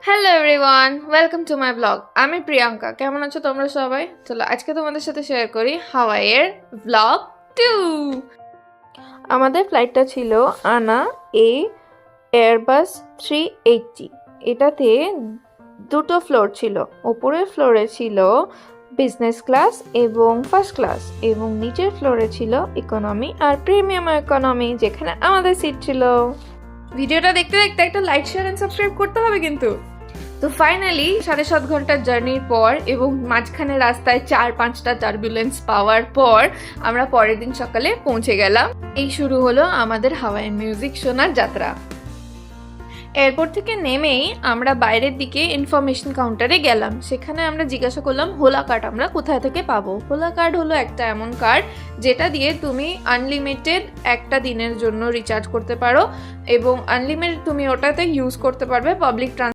Hello everyone, welcome to my blog. আমি প্রিয়াঙ্কা। কেমন আছো তোমরা সবাই? চলো আজকে তোমাদের সাথে শেয়ার করি হাওয়াইয়ের ব্লগ 2। আমাদের ফ্লাইটটা ছিল আনা এ এয়ারবাস 380। এটাতে দুটো ফ্লোর ছিল। ওপরের ফ্লোরে ছিল বিজনেস ক্লাস এবং ফার্স্ট ক্লাস, এবং নিচের ফ্লোরে ছিল ইকোনমি আর প্রিমিয়াম ইকোনমি, যেখানে আমাদের সিট ছিল। ভিডিওটা দেখতে দেখতে একটা লাইক, শেয়ার এন্ড সাবস্ক্রাইব করতে হবে কিন্তু। তো ফাইনালি 7.5 ঘন্টার জার্নির পর এবং মাঝখানে রাস্তায় 4-5টা টার্বুলেন্স পাওয়ার পর আমরা পরের দিন সকালে পৌঁছে গেলাম। এই শুরু হলো আমাদের হাওয়াইয়ান মিউজিক শোনার যাত্রা। এয়ারপোর্ট থেকে নেমেই আমরা বাইরের দিকে ইনফরমেশন কাউন্টারে গেলাম। সেখানে আমরা জিজ্ঞাসা করলাম হোলা কার্ড আমরা কোথায় থেকে পাবো। হোলা কার্ড হলো একটা এমন কার্ড যেটা দিয়ে তুমি আনলিমিটেড একটা দিনের জন্য রিচার্জ করতে পারো এবং আনলিমিটেড তুমি ওটাতে ইউজ করতে পারবে পাবলিক